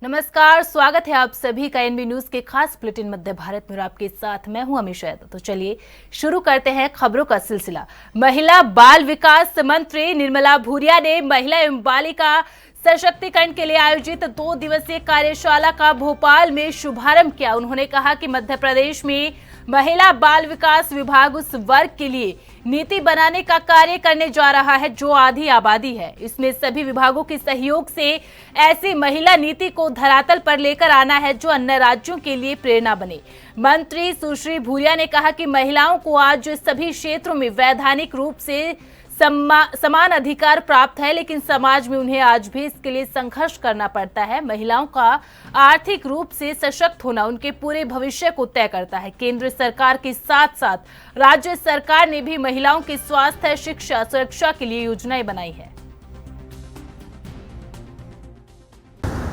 नमस्कार, स्वागत है आप सभी का एनबी न्यूज के खास बुलेटिन मध्य भारत में। आपके साथ मैं हूं अमीशा। तो चलिए शुरू करते हैं खबरों का सिलसिला। महिला बाल विकास मंत्री निर्मला भूरिया ने महिला एवं बालिका सशक्तिकरण के लिए आयोजित 2 दिवसीय कार्यशाला का भोपाल में शुभारंभ किया। उन्होंने कहा कि मध्य प्रदेश में महिला बाल विकास विभाग उस वर्ग के लिए नीति बनाने का कार्य करने जा रहा है जो आधी आबादी है। इसमें सभी विभागों के सहयोग से ऐसी महिला नीति को धरातल पर लेकर आना है जो अन्य राज्यों के लिए प्रेरणा बने। मंत्री सुश्री भूरिया ने कहा कि महिलाओं को आज सभी क्षेत्रों में वैधानिक रूप से समान अधिकार प्राप्त है, लेकिन समाज में उन्हें आज भी इसके लिए संघर्ष करना पड़ता है। महिलाओं का आर्थिक रूप से सशक्त होना उनके पूरे भविष्य को तय करता है। केंद्र सरकार के साथ साथ राज्य सरकार ने भी महिलाओं के स्वास्थ्य, शिक्षा, सुरक्षा के लिए योजनाएं बनाई है।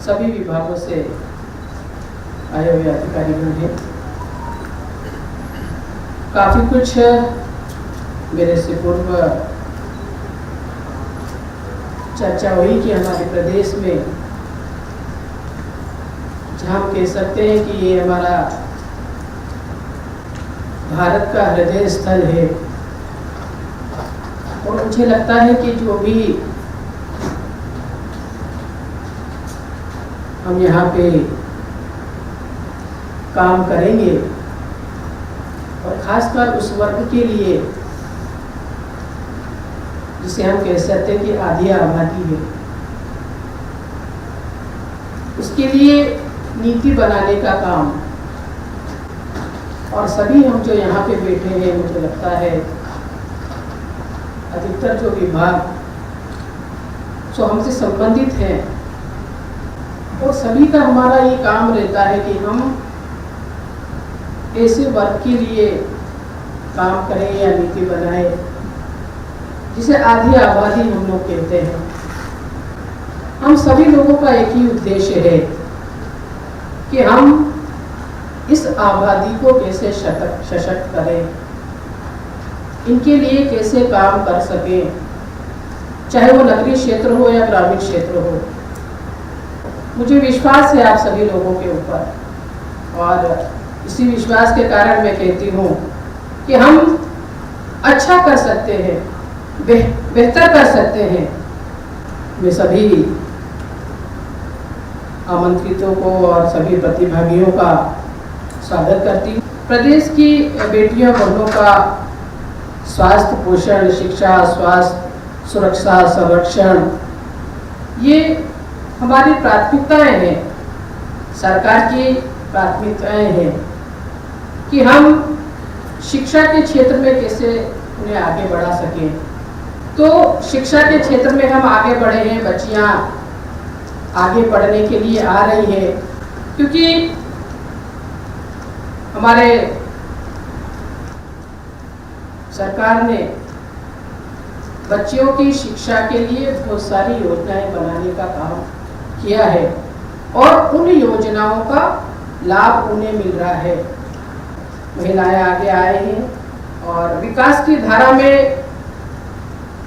सभी विभागों से आए हुए अधिकारीगण हैं। काफी कुछ मेरे से पूर्व चर्चा हुई कि हमारे प्रदेश में जहाँ हम कह सकते हैं कि ये हमारा भारत का हृदय स्थल है, और मुझे लगता है कि जो भी हम यहाँ पे काम करेंगे और खासकर उस वर्ग के लिए जिसे हम कह सकते हैं कि आधी आबादी है, उसके लिए नीति बनाने का काम, और सभी हम जो यहाँ पे बैठे हैं, मुझे लगता है अधिकतर जो विभाग जो हमसे संबंधित हैं, और सभी का हमारा ये काम रहता है कि हम ऐसे वर्ग के लिए काम करें या नीति बनाए जिसे आधी आबादी हम लोग कहते हैं। हम सभी लोगों का एक ही उद्देश्य है कि हम इस आबादी को कैसे सशक्त करें, इनके लिए कैसे काम कर सकें, चाहे वो नगरीय क्षेत्र हो या ग्रामीण क्षेत्र हो। मुझे विश्वास है आप सभी लोगों के ऊपर, और इसी विश्वास के कारण मैं कहती हूँ कि हम अच्छा कर सकते हैं, बेहतर कर सकते हैं। मैं सभी आमंत्रितों को और सभी प्रतिभागियों का स्वागत करती हूँ। प्रदेश की बेटियों बहनों का स्वास्थ्य, पोषण, शिक्षा, स्वास्थ्य, सुरक्षा, संरक्षण, ये हमारी प्राथमिकताएं हैं, सरकार की प्राथमिकताएं हैं कि हम शिक्षा के क्षेत्र में कैसे उन्हें आगे बढ़ा सकें। तो शिक्षा के क्षेत्र में हम आगे बढ़े हैं, बच्चियां आगे पढ़ने के लिए आ रही है, क्योंकि हमारे सरकार ने बच्चियों की शिक्षा के लिए बहुत सारी योजनाएं बनाने का काम किया है, और उन योजनाओं का लाभ उन्हें मिल रहा है। महिलाएं आगे आए हैं और विकास की धारा में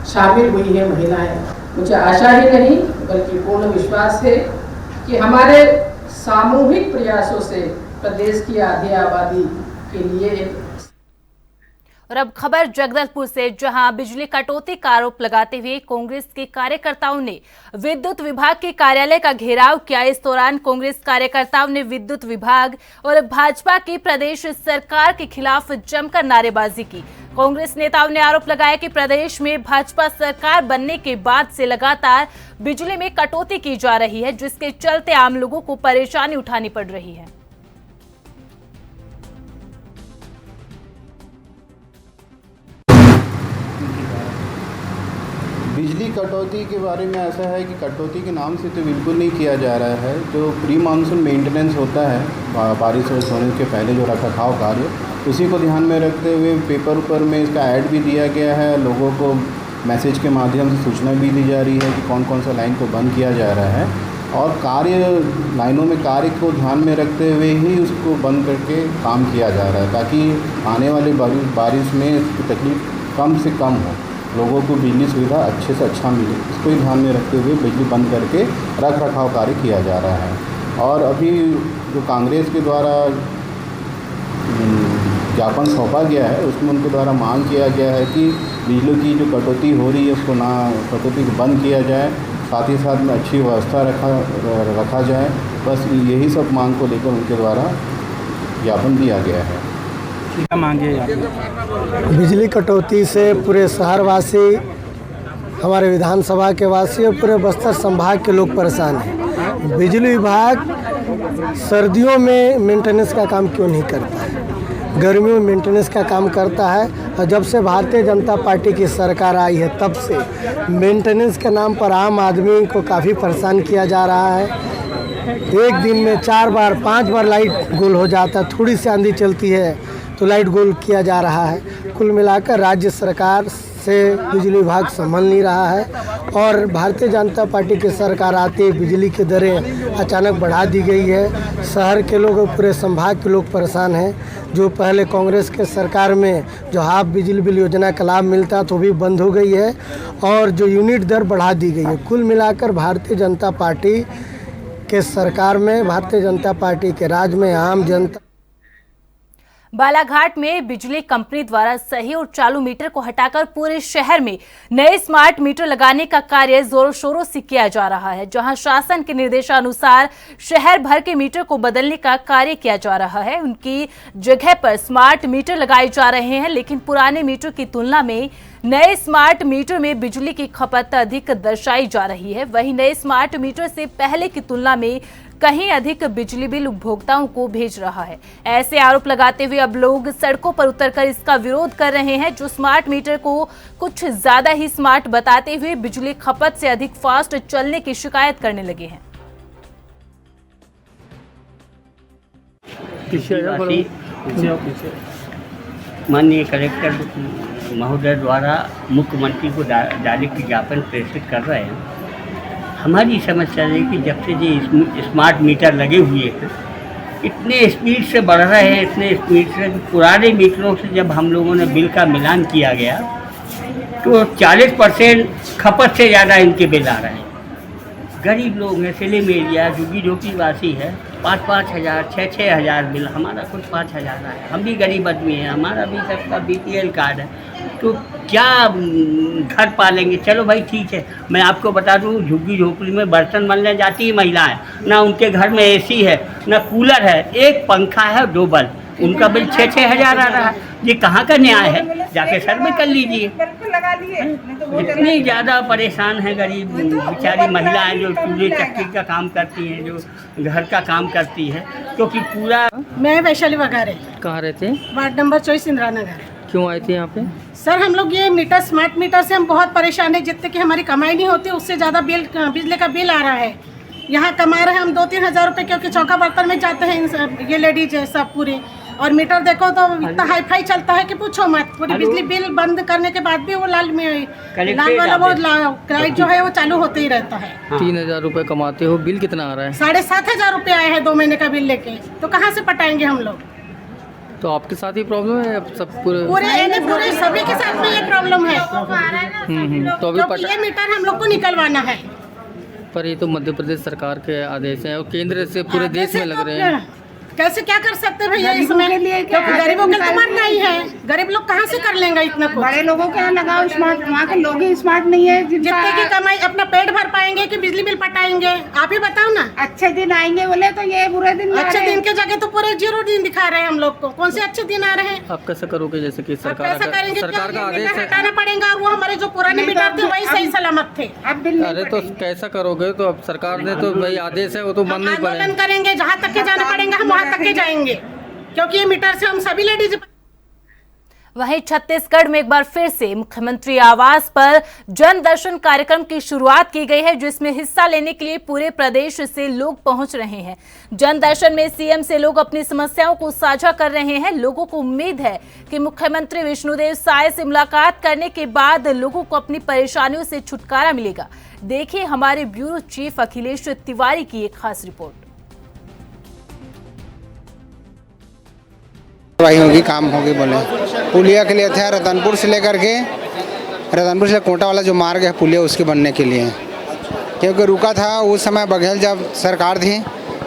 शामिल हुई है महिलाएं। मुझे आशा ही नहीं बल्कि पूर्ण विश्वास है कि हमारे सामूहिक प्रयासों से प्रदेश की आधी आबादी के लिए। और अब खबर जगदलपुर से, जहां बिजली कटौती का आरोप लगाते हुए कांग्रेस के कार्यकर्ताओं ने विद्युत विभाग के कार्यालय का घेराव किया। इस दौरान कांग्रेस कार्यकर्ताओं ने विद्युत विभाग और भाजपा की प्रदेश सरकार के खिलाफ जमकर नारेबाजी की। कांग्रेस नेताओं ने आरोप लगाया कि प्रदेश में भाजपा सरकार बनने के बाद से लगातार बिजली में कटौती की जा रही है, जिसके चलते आम लोगों को परेशानी उठानी पड़ रही है। बिजली कटौती के बारे में ऐसा है कि कटौती के नाम से तो बिल्कुल नहीं किया जा रहा है। जो प्री मानसून मेंटेनेंस होता है, बारिश होने के पहले जो रखरखाव कार्य, उसी को ध्यान में रखते हुए पेपर में इसका ऐड भी दिया गया है। लोगों को मैसेज के माध्यम से सूचना भी दी जा रही है कि कौन कौन सा लाइन को बंद किया जा रहा है, और लाइनों में कार्य को ध्यान में रखते हुए ही उसको बंद करके काम किया जा रहा है, ताकि आने वाली बारिश में इसकी तकलीफ कम से कम हो, लोगों को बिजली सुविधा अच्छे से अच्छा मिले। इसको ही ध्यान में रखते हुए बिजली बंद करके रख रखाव कार्य किया जा रहा है। और अभी जो कांग्रेस के द्वारा ज्ञापन सौंपा गया है उसमें उनके द्वारा मांग किया गया है कि बिजली की जो कटौती हो रही है उसको कटौती को बंद किया जाए, साथ ही साथ में अच्छी व्यवस्था रखा जाए। बस यही सब मांग को लेकर उनके द्वारा ज्ञापन दिया गया है। क्या मांगे आप? बिजली कटौती से पूरे शहरवासी, हमारे विधानसभा के वासी और पूरे बस्तर संभाग के लोग परेशान हैं। बिजली विभाग सर्दियों में मेंटेनेंस का काम क्यों नहीं करता है, गर्मियों में मेंटेनेंस का काम करता है। और जब से भारतीय जनता पार्टी की सरकार आई है तब से मेंटेनेंस के नाम पर आम आदमी को काफ़ी परेशान किया जा रहा है। एक दिन में 4 बार 5 बार लाइट गुल हो जाता है, थोड़ी सी आंधी चलती है तो लाइट गुल किया जा रहा है। कुल मिलाकर राज्य सरकार से बिजली विभाग संभल नहीं रहा है और भारतीय जनता पार्टी की सरकार आते ही बिजली की दरें अचानक बढ़ा दी गई है। शहर के लोग और पूरे संभाग के लोग परेशान हैं। जो पहले कांग्रेस के सरकार में जो हाफ बिजली बिल योजना का लाभ मिलता तो भी बंद हो गई है और जो यूनिट दर बढ़ा दी गई है। कुल मिलाकर भारतीय जनता पार्टी के सरकार में, भारतीय जनता पार्टी के राज में आम जनता बालाघाट में बिजली कंपनी द्वारा सही और चालू मीटर को हटाकर पूरे शहर में नए स्मार्ट मीटर लगाने का कार्य जोरों शोरों से किया जा रहा है। जहां शासन के निर्देशानुसार शहर भर के मीटर को बदलने का कार्य किया जा रहा है, उनकी जगह पर स्मार्ट मीटर लगाए जा रहे हैं। लेकिन पुराने मीटर की तुलना में नए स्मार्ट मीटर में बिजली की खपत अधिक दर्शाई जा रही है। वहीं नए स्मार्ट मीटर से पहले की तुलना में कहीं अधिक बिजली बिल उपभोक्ताओं को भेज रहा है। ऐसे आरोप लगाते हुए अब लोग सड़कों पर उतरकर इसका विरोध कर रहे हैं। जो स्मार्ट मीटर को कुछ ज्यादा ही स्मार्ट बताते हुए बिजली खपत से अधिक फास्ट चलने की शिकायत करने लगे हैं। माननीय कलेक्टर महोदय द्वारा मुख्यमंत्री को डायरेक्ट ज्ञापन प्रेषित कर रहे हैं। हमारी समस्या है कि जब से ये स्मार्ट मीटर लगे हुए हैं इतने स्पीड से बढ़ रहे हैं, इतने स्पीड से पुराने मीटरों से जब हम लोगों ने बिल का मिलान किया गया तो 40% खपत से ज़्यादा इनके बिल आ रहे हैं। गरीब लोग हैं, स्लम एरिया, झुग्गी झोपड़ी वासी है, 5-5 हज़ार 6-6 हज़ार बिल, हमारा कुछ 5 हज़ार है। हम भी गरीब आदमी हैं, हमारा भी सबका BPL कार्ड है, तो क्या घर पालेंगे? चलो भाई ठीक है, मैं आपको बता दूं झुग्गी झोपड़ी में बर्तन मलने जाती है महिलाएं, ना उनके घर में AC है, ना कूलर है, एक पंखा है, 2 बल्ब, उनका बिल 6-6 हज़ार आ रहा है। ये कहाँ का न्याय है? जाके सर्वे कर लीजिए। इतनी ज़्यादा परेशान है गरीब बेचारी महिलाएं जो चूल्हे चक्की का काम करती हैं, जो घर का काम करती है, क्योंकि पूरा। मैं वैशाली वगारे। कहाँ रहते हैं? Ward number 24 Indira Nagar. क्यों आए थे यहाँ पे? सर हम लोग ये मीटर, स्मार्ट मीटर से हम बहुत परेशान है। जितने की हमारी कमाई नहीं होती उससे ज़्यादा बिजली का बिल आ रहा है। यहाँ कमा रहे हैं हम 2-3 हज़ार रुपये, क्योंकि चौका बर्तन में जाते हैं ये लेडीज है सब पूरी। और मीटर देखो तो इतना हाई फाई चलता है कि पूछो मत। पूरी बिजली बिल बंद करने के बाद भी वो लाल वाला वो लाइट जो है वो चालू होते ही रहता है। 3,000 रुपये कमाते हो, बिल कितना आ रहा है? 7,500 रुपये आए हैं 2 महीने का बिल लेके, तो कहाँ से पटाएंगे हम लोग? तो आपके साथ ही प्रॉब्लम है? सब पूरे सभी के साथ में ये प्रॉब्लम है। तो अभी ये मीटर हम लोग को निकलवाना है। पर ये तो मध्य प्रदेश सरकार के आदेश हैं और केंद्र से पूरे देश में लग रहे हैं। कैसे क्या कर सकते हैं भैया इसमें? क्योंकि गरीबों के तो मरना ही है। गरीब लोग कहाँ से कर लेंगे इतना कुछ? बड़े लोगों के यहाँ लगाओ स्मार्ट, वहाँ के लोग ही स्मार्ट नहीं है। जितने की कमाई अपना पेट भर पाएंगे कि बिजली बिल पटाएंगे? आप ही बताओ ना। अच्छे दिन आएंगे बोले तो ये बुरे दिन। अच्छे दिन के जगह तो पूरे 0 दिन दिखा रहे हैं हम लोग को। कौन से अच्छे दिन आ रहे हैं? आप कैसे करोगे? जैसे कि सरकार का आदेश है, हटाना पड़ेगा। और वो हमारे जो पुराने मीटर थे वही सही सलामत थे। अरे तो कैसा करोगे? तो अब सरकार ने तो भाई आदेश है, वो तो मानना ही पड़ेगा। आंदोलन करेंगे, जहाँ तक के जाना पड़ेगा हम वहाँ तक के जाएंगे, क्योंकि ये मीटर से हम सभी लेडीज। वहीं छत्तीसगढ़ में एक बार फिर से मुख्यमंत्री आवास पर जन दर्शन कार्यक्रम की शुरुआत की गई है, जिसमें हिस्सा लेने के लिए पूरे प्रदेश से लोग पहुंच रहे हैं। जन दर्शन में सीएम से लोग अपनी समस्याओं को साझा कर रहे हैं। लोगों को उम्मीद है कि मुख्यमंत्री विष्णुदेव साय से मुलाकात करने के बाद लोगों को अपनी परेशानियों से छुटकारा मिलेगा। देखिए हमारे ब्यूरो चीफ अखिलेश तिवारी की एक खास रिपोर्ट। होगी काम होगी बोले। पुलिया के लिए थे रतनपुर से लेकर के कोटा वाला जो मार्ग है पुलिया उसके बनने के लिए, क्योंकि रुका था उस समय बघेल जब सरकार थी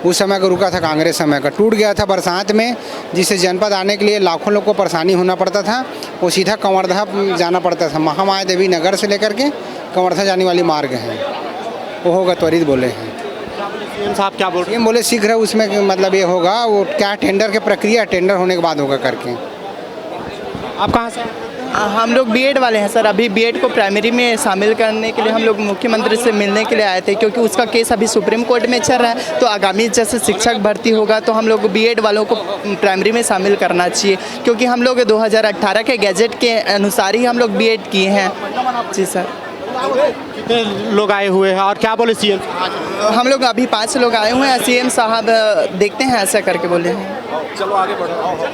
उस समय का रुका था कांग्रेस समय का, टूट गया था बरसात में, जिससे जनपद आने के लिए लाखों लोग को परेशानी होना पड़ता था। वो सीधा कंवरधा जाना पड़ता था। महामाया देवी नगर से लेकर के कंवरधा जाने वाली मार्ग है, वो होगा त्वरित बोले हैं। सीएम साहब क्या बोल रहे ये बोले शीघ्र उसमें मतलब ये होगा, वो क्या टेंडर की प्रक्रिया, टेंडर होने के बाद होगा करके। आप कहाँ से? हम लोग बीएड वाले हैं सर। अभी बीएड को प्राइमरी में शामिल करने के लिए हम लोग मुख्यमंत्री से मिलने के लिए आए थे, क्योंकि उसका केस अभी सुप्रीम कोर्ट में चल रहा है। तो आगामी जैसे शिक्षक भर्ती होगा तो हम लोग बीएड वालों को प्राइमरी में शामिल करना चाहिए, क्योंकि हम लोग 2018 के गैजेट के अनुसार ही हम लोग बीएड किए हैं। जी सर। कितने लोग आए हुए हैं और क्या बोले सीएम? हम लोग अभी 5 लोग आए हुए हैं। सीएम साहब देखते हैं ऐसा करके बोले हैं। चलो आगे बढ़ो।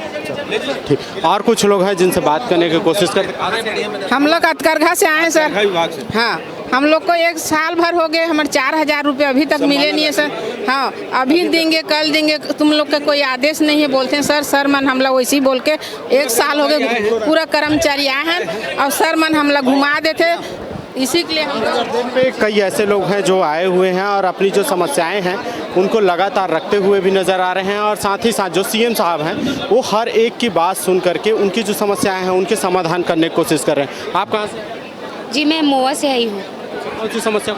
ठीक, और कुछ लोग हैं जिनसे बात करने की कोशिश करते। हम लोग हथकरघा से आए हैं सर। हाँ, हम लोग को 1 साल भर हो गए, हमारे 4000 रुपये अभी तक मिले नहीं है सर। हाँ, अभी देंगे कल देंगे, तुम लोग का कोई आदेश नहीं है बोलते हैं सर। सर मन हम लोग वैसे ही बोल के 1 साल हो गए, पूरा कर्मचारी आए हैं और सर मन हम लोग घुमा देते, इसी के लिए हम लोग। पे कई ऐसे लोग हैं जो आए हुए हैं और अपनी जो समस्याएं हैं उनको लगातार रखते हुए भी नज़र आ रहे हैं, और साथ ही साथ जो सीएम साहब हैं वो हर एक की बात सुन करके उनकी जो समस्याएं हैं उनके समाधान करने की कोशिश कर रहे हैं। आप कहाँ से? जी मैं महुआ से आई हूँ। कौन सी समस्या?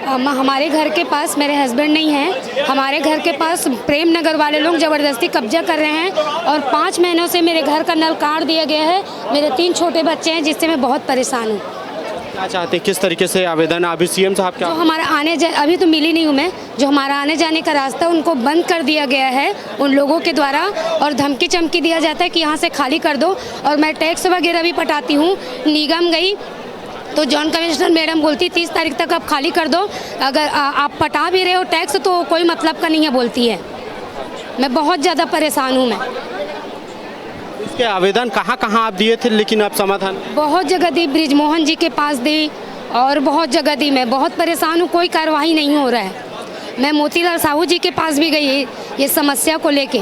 हमारे घर के पास मेरे हस्बैंड नहीं हैं। हमारे घर के पास प्रेम नगर वाले लोग ज़बरदस्ती कब्जा कर रहे हैं और 5 महीनों से मेरे घर का नल काट दिया गया है। मेरे 3 छोटे बच्चे हैं जिससे मैं बहुत परेशान हूँ। क्या चाहते हैं, किस तरीके से आवेदन? अभी सीएम साहब क्या? जो हमारा अभी तो मिली नहीं हूँ मैं, जो हमारा आने जाने का रास्ता उनको बंद कर दिया गया है उन लोगों के द्वारा, और धमकी चमकी दिया जाता है कि यहाँ से खाली कर दो। और मैं टैक्स वगैरह भी पटाती हूँ। निगम गई तो जॉइंट कमिश्नर मैडम बोलती 30 तारीख तक आप खाली कर दो, अगर आप पटा भी रहे हो टैक्स तो कोई मतलब का नहीं है बोलती है। मैं बहुत ज़्यादा परेशान हूँ। मैं इसके आवेदन कहाँ कहाँ आप दिए थे, लेकिन आप समाधान? बहुत जगह दी, ब्रिजमोहन जी के पास दी और बहुत जगह दी। मैं बहुत परेशान हूँ, कोई कार्रवाई नहीं हो रहा है। मैं मोतीलाल साहू जी के पास भी गई ये समस्या को लेके,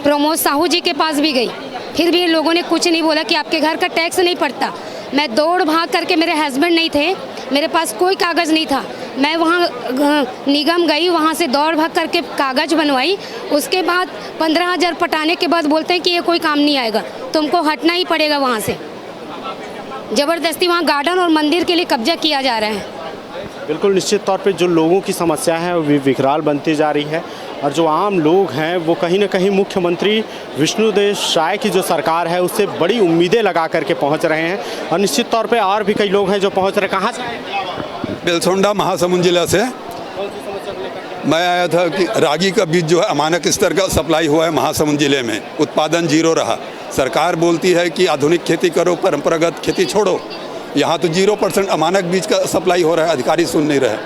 प्रमोद साहू जी के पास भी गई, फिर भी लोगों ने कुछ नहीं बोला कि आपके घर का टैक्स नहीं पड़ता। मैं दौड़ भाग करके, मेरे हस्बैंड नहीं थे, मेरे पास कोई कागज़ नहीं था, मैं वहाँ निगम गई, वहाँ से दौड़ भाग करके कागज़ बनवाई। उसके बाद 15,000 पटाने के बाद बोलते हैं कि ये कोई काम नहीं आएगा, तुमको हटना ही पड़ेगा वहाँ से। ज़बरदस्ती वहाँ गार्डन और मंदिर के लिए कब्जा किया जा रहा है। बिल्कुल, निश्चित तौर पे जो लोगों की समस्या है वो विकराल बनती जा रही है, और जो आम लोग हैं वो कहीं ना कहीं मुख्यमंत्री विष्णुदेव साय की जो सरकार है उससे बड़ी उम्मीदें लगा करके पहुंच रहे हैं। और निश्चित तौर पे और भी कई लोग हैं जो पहुंच रहे हैं। कहाँ से? बेलसोंडा महासमुंद जिला से मैं आया था कि रागी का बीज जो है अमानक स्तर का सप्लाई हुआ है महासमुंद जिले में, उत्पादन 0 रहा। सरकार बोलती है कि आधुनिक खेती करो, परंपरागत खेती छोड़ो। यहाँ तो 0% अमानक बीज का सप्लाई हो रहा है, अधिकारी सुन नहीं रहे।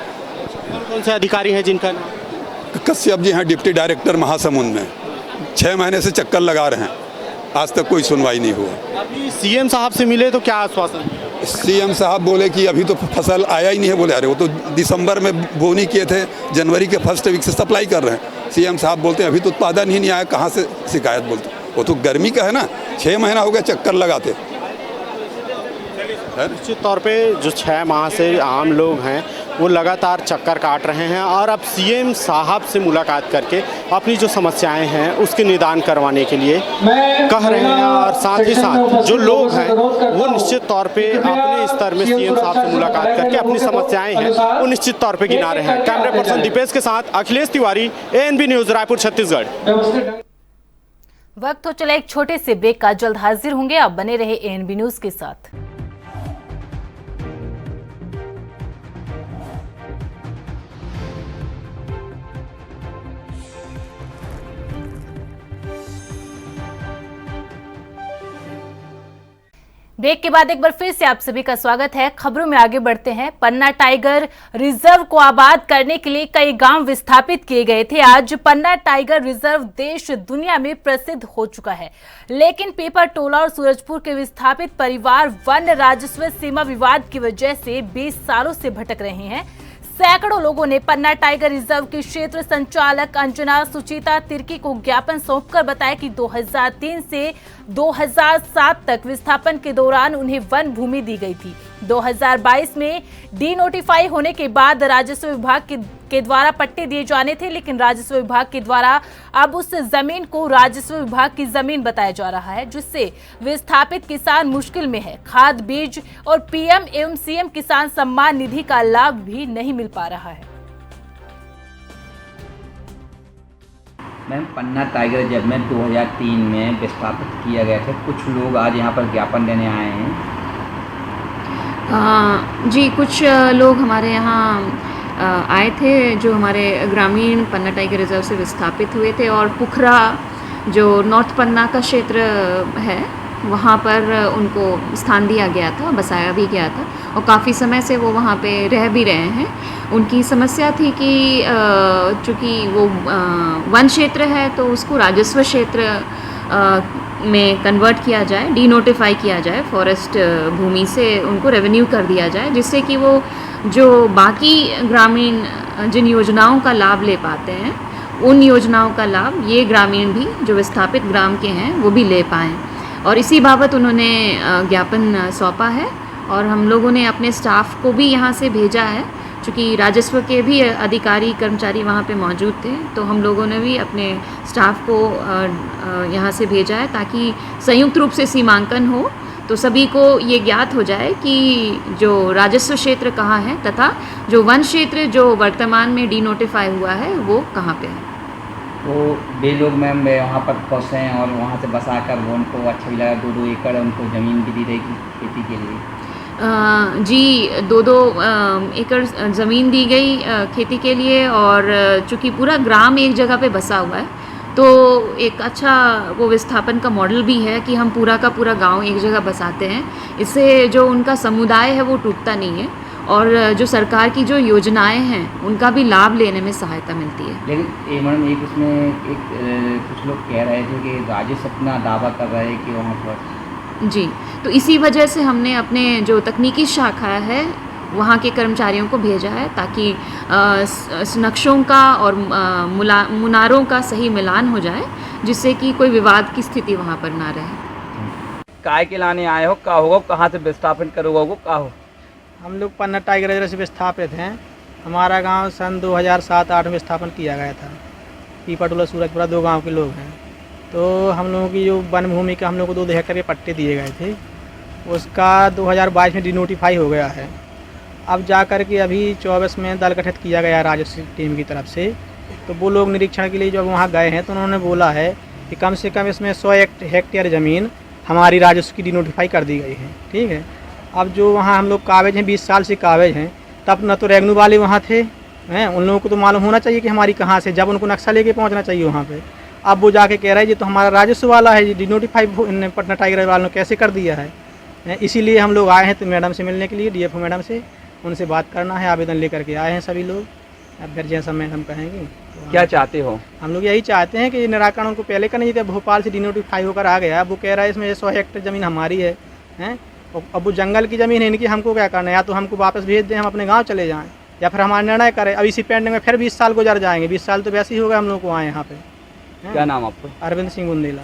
कौन से अधिकारी हैं जिनका? कश्यप जी हैं डिप्टी डायरेक्टर महासमुंद में, 6 महीने से चक्कर लगा रहे हैं, आज तक कोई सुनवाई नहीं हुआ। अभी सीएम साहब से मिले तो क्या आश्वासन? सीएम साहब बोले कि अभी तो फसल आया ही नहीं है। बोले अरे वो तो दिसंबर में बोनी किए थे, जनवरी के फर्स्ट वीक से सप्लाई कर रहे हैं। सीएम साहब बोलते हैं अभी तो उत्पादन ही नहीं आया, कहाँ से शिकायत बोलते? वो तो गर्मी का है ना, 6 महीना हो गया चक्कर लगाते। निश्चित तौर पे जो 6 माह से आम लोग हैं वो लगातार चक्कर काट रहे हैं, और अब सीएम साहब से मुलाकात करके अपनी जो समस्याएं हैं उसके निदान करवाने के लिए कह रहे हैं। और साथ ही साथ जो लोग हैं वो निश्चित तौर पे अपने स्तर में सीएम साहब से मुलाकात करके अपनी समस्याएं हैं वो निश्चित तौर पे गिना रहे हैं। कैमरा पर्सन दीपेश के साथ अखिलेश तिवारी, ANB न्यूज़, रायपुर, छत्तीसगढ़। वक्त हो चला एक छोटे से ब्रेक का, जल्द हाजिर होंगे। आप बने रहे ANB न्यूज़ के साथ। ब्रेक के बाद एक बार फिर से आप सभी का स्वागत है। खबरों में आगे बढ़ते हैं। पन्ना टाइगर रिजर्व को आबाद करने के लिए कई गांव विस्थापित किए गए थे। आज पन्ना टाइगर रिजर्व देश दुनिया में प्रसिद्ध हो चुका है, लेकिन पेपर टोला और सूरजपुर के विस्थापित परिवार वन राजस्व सीमा विवाद की वजह से 20 सालों से भटक रहे हैं। सैकड़ों लोगों ने पन्ना टाइगर रिजर्व की क्षेत्र संचालक अंजना सुचिता तिर्की को ज्ञापन सौंपकर बताया कि 2003 से 2007 तक विस्थापन के दौरान उन्हें वन भूमि दी गई थी। 2022 में डीनोटिफाई होने के बाद राजस्व विभाग के द्वारा पट्टे दिए जाने थे, लेकिन राजस्व विभाग के द्वारा अब उस जमीन को राजस्व विभाग की जमीन बताया जा रहा है, जिससे विस्थापित किसान मुश्किल में है। खाद बीज और पीएम एवं सीएम किसान सम्मान निधि का लाभ भी नहीं मिल पा रहा है। मैम, पन्ना टाइगर जब में 2003 में विस्थापित किया गया था, कुछ लोग आज यहाँ पर ज्ञापन देने आए हैं। जी, कुछ लोग हमारे यहाँ आए थे जो हमारे ग्रामीण पन्ना टाइगर रिजर्व से विस्थापित हुए थे, और पुखरा जो नॉर्थ पन्ना का क्षेत्र है वहाँ पर उनको स्थान दिया गया था, बसाया भी गया था, और काफ़ी समय से वो वहाँ पे रह भी रहे हैं। उनकी समस्या थी कि चूँकि वो वन क्षेत्र है तो उसको राजस्व क्षेत्र में कन्वर्ट किया जाए, डीनोटिफाई किया जाए, फॉरेस्ट भूमि से उनको रेवेन्यू कर दिया जाए, जिससे कि वो जो बाकी ग्रामीण जिन योजनाओं का लाभ ले पाते हैं उन योजनाओं का लाभ ये ग्रामीण भी जो विस्थापित ग्राम के हैं वो भी ले पाएँ। और इसी बाबत उन्होंने ज्ञापन सौंपा है, और हम लोगों ने अपने स्टाफ को भी यहाँ से भेजा है, चूँकि राजस्व के भी अधिकारी कर्मचारी वहाँ पे मौजूद थे, तो हम लोगों ने भी अपने स्टाफ को यहाँ से भेजा है ताकि संयुक्त रूप से सीमांकन हो, तो सभी को ये ज्ञात हो जाए कि जो राजस्व क्षेत्र कहाँ है तथा जो वन क्षेत्र जो वर्तमान में डीनोटिफाई हुआ है वो कहाँ पे है। तो वे लोग मैम वहाँ पर पहुँचे हैं और वहाँ से बसा कर वो उनको अच्छा भी लगा, 2-2 एकड़ उनको ज़मीन भी दी रहेगी खेती के लिए। जी, 2-2 एकड़ ज़मीन दी गई खेती के लिए, और चूँकि पूरा ग्राम एक जगह पे बसा हुआ है तो एक अच्छा वो विस्थापन का मॉडल भी है कि हम पूरा का पूरा गांव एक जगह बसाते हैं। इससे जो उनका समुदाय है वो टूटता नहीं है, और जो सरकार की जो योजनाएं हैं उनका भी लाभ लेने में सहायता मिलती है। लेकिन मैडम एक उसमें कुछ लोग कह रहे थे कि राजस्व अपना दावा कर रहे हैं कि वहाँ पर। जी, तो इसी वजह से हमने अपने जो तकनीकी शाखा है वहाँ के कर्मचारियों को भेजा है ताकि नक्शों का और मुनारों का सही मिलान हो जाए, जिससे कि कोई विवाद की स्थिति वहाँ पर ना रहे। काय के लाने आए हो, क्या होगा, कहाँ से विस्थापन करोगे, वो क्या हो? हम लोग पन्ना टाइगर रिजर्व से विस्थापित हैं। हमारा गांव सन 2007-8 में विस्थापन किया गया था। पीपटोला, सूरजपुरा 2 गांव के लोग हैं। तो हम लोगों की जो वन भूमि का हम लोग को 2 हेक्टेयर के पट्टे दिए गए थे, उसका 2022 में डिनोटिफाई हो गया है। अब जा कर के अभी 24 में दल गठित किया गया राजस्व टीम की तरफ से, तो वो लोग निरीक्षण के लिए जब वहाँ गए हैं तो उन्होंने बोला है कि कम से कम इसमें 100 हेक्टेयर ज़मीन हमारी राजस्व की डिनोटिफाई कर दी गई है। ठीक है, अब जो वहाँ हम लोग कागज हैं, 20 साल से कागज हैं, तब न तो रेवेन्यू वाले वहाँ थे हैं, उन लोगों को तो मालूम होना चाहिए कि हमारी कहाँ से, जब उनको नक्शा लेके पहुँचना चाहिए वहाँ पे। अब वो जाके कह रहे हैं ये तो हमारा राजस्व वाला है, डिनोटिफाई पटना टाइगर वालों ने कैसे कर दिया है। इसीलिए हम लोग आए हैं तो मैडम से मिलने के लिए, डीएफओ मैडम से, उनसे बात करना है, आवेदन लेकर के आए हैं सभी लोग। अब फिर जैसा मैं हम कहेंगे तो क्या चाहते हो? हम लोग यही चाहते हैं कि निराकरण उनको पहले करना चाहिए। भोपाल से डिनोटिफाई होकर आ गया, अब वो कह रहा है इसमें 100 हेक्टेयर ज़मीन हमारी है, अब वो जंगल की ज़मीन है इनकी, हमको क्या करना है? या तो हमको वापस भेज दें, हम अपने गाँव चले जाएँ, या फिर हमारा निर्णय करें। अब इसी पेंडिंग में फिर 20 साल गुजर जाएंगे। 20 साल तो वैसे ही होगा हम लोग को आए यहाँ पे। क्या नाम आपको? अरविंद सिंह बुंदेला।